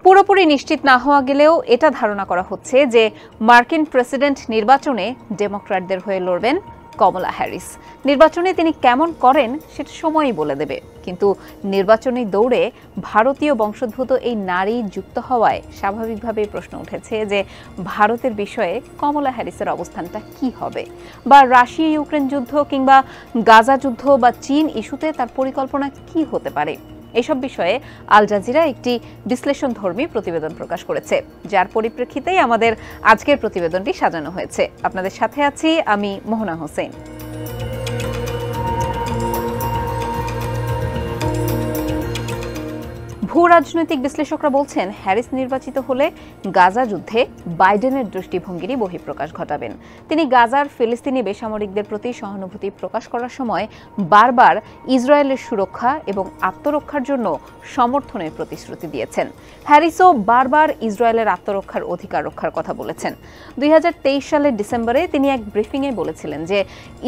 পুরোপুরি নিশ্চিত না হওয়া গেলেও এটা ধারণা করা হচ্ছে যে মার্কিন প্রেসিডেন্ট নির্বাচনে ডেমোক্র্যাটদের হয়ে লড়বেন কমলা হ্যারিস। নির্বাচনে তিনি কেমন করেন সেটা সময়ই বলে দেবে, কিন্তু নির্বাচনী দৌড়ে ভারতীয় বংশোদ্ভূত এই নারী যুক্ত হওয়ায় স্বাভাবিকভাবেই প্রশ্ন উঠেছে যে ভারতের বিষয়ে কমলা হ্যারিসের অবস্থানটা কি হবে, বা রাশিয়া ইউক্রেন যুদ্ধ কিংবা গাজা যুদ্ধ বা চীন ইস্যুতে তার পরিকল্পনা কি হতে পারে। এসব বিষয়ে আল জাজিরা একটি বিশ্লেষণধর্মী প্রতিবেদন প্রকাশ করেছে, যার পরিপ্রেক্ষিতেই আমাদের আজকের প্রতিবেদনটি সাজানো হয়েছে। আপনাদের সাথে আছি আমি মোহনা হোসেন। ভূ রাজনৈতিক বিশ্লেষকরা বলছেন, হ্যারিস নির্বাচিত হলে গাজা যুদ্ধে বাইডেনের দৃষ্টিভঙ্গিরই বহিঃপ্রকাশ ঘটাবেন। তিনি গাজার ফিলিস্তিনি বেসামরিকদের প্রতি সহানুভূতি প্রকাশ করার সময় বারবার ইসরায়েলের সুরক্ষা এবং আত্মরক্ষার জন্য সমর্থনের প্রতিশ্রুতি দিয়েছেন। হ্যারিসও বারবার ইসরায়েলের আত্মরক্ষার অধিকার রক্ষার কথা বলেছেন। 2023 সালের ডিসেম্বরে তিনি এক ব্রিফিংয়ে বলেছিলেন যে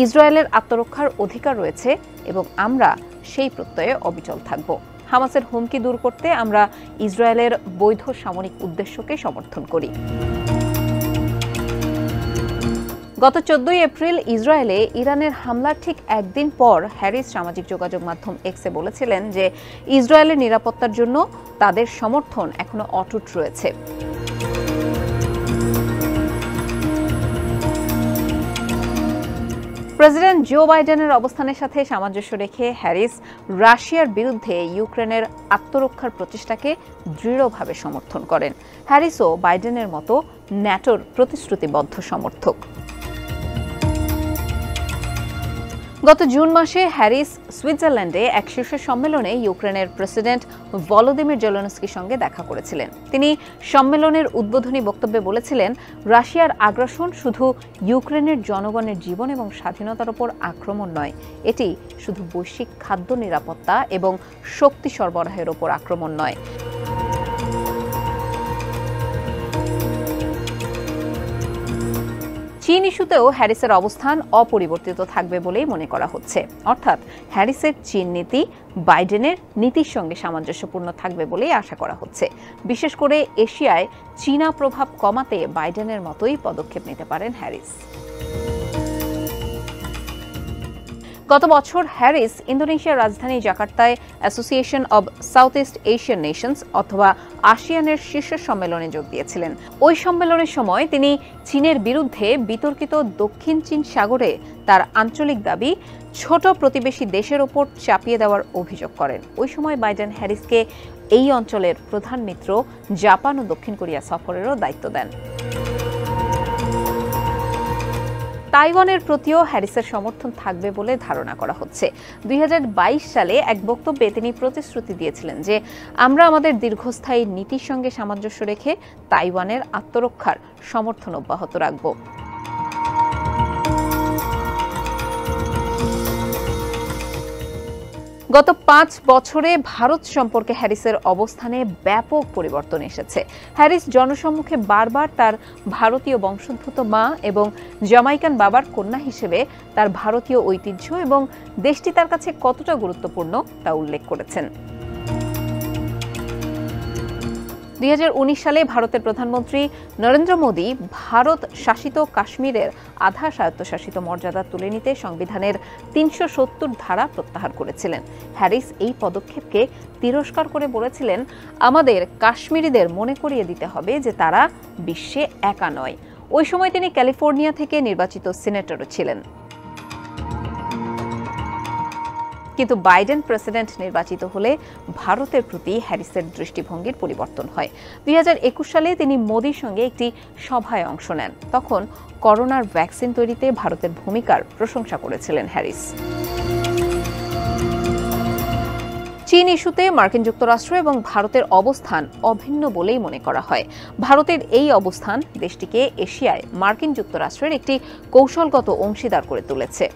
ইসরায়েলের আত্মরক্ষার অধিকার রয়েছে এবং আমরা সেই প্রত্যয়ে অবিচল থাকব। হামাসের হুমকি দূর করতে আমরা ইসরায়েলের বৈধ সামরিক উদ্দেশ্যকে সমর্থন করি। গত 14 এপ্রিল ইসরায়েলে ইরানের হামলার ঠিক একদিন পর হ্যারিস সামাজিক যোগাযোগ মাধ্যম এক্সে বলেছিলেন যে ইসরায়েলের নিরাপত্তার জন্য তাদের সমর্থন এখনো অটুট রয়েছে। প্রেসিডেন্ট জো বাইডেনের অবস্থানের সাথে সামঞ্জস্য রেখে হ্যারিস রাশিয়ার বিরুদ্ধে ইউক্রেনের আত্মরক্ষার প্রচেষ্টাকে দৃঢ়ভাবে সমর্থন করেন। হ্যারিসও বাইডেনের মতো ন্যাটোর প্রতিশ্রুতিবদ্ধ সমর্থক। গত জুন মাসে হ্যারিস সুইজারল্যান্ডে এক শীর্ষ সম্মেলনে ইউক্রেনের প্রেসিডেন্ট ভলোদিমির জেলেনস্কির সঙ্গে দেখা করেছিলেন। তিনি সম্মেলনের উদ্বোধনী বক্তব্যে বলেছিলেন, রাশিয়ার আগ্রাসন শুধু ইউক্রেনের জনগণের জীবন এবং স্বাধীনতার উপর আক্রমণ নয়, এটি শুধু বৈশ্বিক খাদ্য নিরাপত্তা এবং শক্তি সরবরাহের উপর আক্রমণ নয়। চীন ইস্যুতেও হ্যারিসের অবস্থান অপরিবর্তিত থাকবে বলেই মনে করা হচ্ছে, অর্থাৎ হ্যারিসের চীন নীতি বাইডেনের নীতির সঙ্গে সামঞ্জস্যপূর্ণ থাকবে বলেই আশা করা হচ্ছে। বিশেষ করে এশিয়ায় চীনা প্রভাব কমাতে বাইডেনের মতোই পদক্ষেপ নিতে পারেন হ্যারিস। গত বছর হ্যারিস ইন্দোনেশিয়ার রাজধানী জাকার্তায় Association of South East Asian Nations অথবা আসিয়ানের শীর্ষ সম্মেলনে যোগ দিয়েছিলেন। ওই সম্মেলনের সময় তিনি চীনের বিরুদ্ধে বিতর্কিত দক্ষিণ চীন সাগরে তার আঞ্চলিক দাবি ছোট প্রতিবেশী দেশের ওপর চাপিয়ে দেওয়ার অভিযোগ করেন। ওই সময় বাইডেন হ্যারিসকে এই অঞ্চলের প্রধান মিত্র জাপান ও দক্ষিণ কোরিয়া সফরেরও দায়িত্ব দেন। তাইওয়ানের প্রতিও হ্যারিসের সমর্থন থাকবে বলে ধারণা করা হচ্ছে। 2022 সালে এক বক্তব্যে তিনি প্রতিশ্রুতি দিয়েছিলেন যে আমরা আমাদের দীর্ঘস্থায়ী নীতির সঙ্গে সামঞ্জস্য রেখে তাইওয়ানের আত্মরক্ষার সমর্থন অব্যাহত রাখব। গত 5 বছরে ভারত সম্পর্কে হ্যারিসের অবস্থানে ব্যাপক পরিবর্তন এসেছে। হ্যারিস জনসম্মুখে বারবার তার ভারতীয় বংশোদ্ভূত মা এবং জামাইকান বাবার কন্যা হিসেবে তার ভারতীয় ঐতিহ্য এবং দেশটি তার কাছে কতটা গুরুত্বপূর্ণ তা উল্লেখ করেছেন। 2019 সালে ভারতের প্রধানমন্ত্রী নরেন্দ্র মোদী ভারত শাসিত কাশ্মীরের আধা স্বায়ত্তশাসিত মর্যাদা তুলে নিতে সংবিধানের 370 ধারা প্রত্যাহার করেছিলেন। হ্যারিস এই পদক্ষেপকে তিরস্কার করে বলেছিলেন, আমাদের কাশ্মীরিদের মনে করিয়ে দিতে হবে যে তারা বিশ্বে একা নয়। ওই সময় তিনি ক্যালিফোর্নিয়া থেকে নির্বাচিত সিনেটরও ছিলেন। কিন্তু বাইডেন প্রেসিডেন্ট নির্বাচিত হলে ভারতের প্রতি হ্যারিসের দৃষ্টিভঙ্গির পরিবর্তন হয়। 2021 সালে তিনি মোদির সঙ্গে একটি সভায় অংশ নেন। তখন করোনার ভ্যাকসিন তৈরিতে ভারতের ভূমিকার প্রশংসা করেছিলেন হ্যারিস। চীন ইস্যুতে মার্কিন যুক্তরাষ্ট্র এবং ভারতের অবস্থান অভিন্ন বলেই মনে করা হয়। ভারতের এই অবস্থান দেশটিকে এশিয়ায় মার্কিন যুক্তরাষ্ট্রের একটি কৌশলগত অংশীদার করে তুলেছে।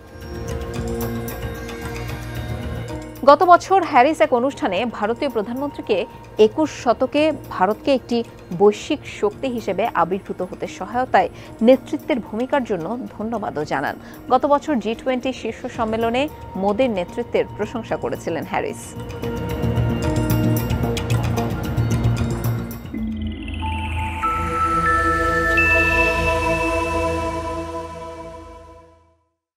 গত বছর হ্যারিস এক অনুষ্ঠানে ভারতীয় প্রধানমন্ত্রীকে 21 শতকে ভারতকে একটি বৈশ্বিক শক্তি হিসেবে আবির্ভূত হতে সহায়তায় নেতৃত্বের ভূমিকার জন্য ধন্যবাদও জানান। গত বছর G20 শীর্ষ সম্মেলনে মোদির নেতৃত্বের প্রশংসা করেছিলেন হ্যারিস।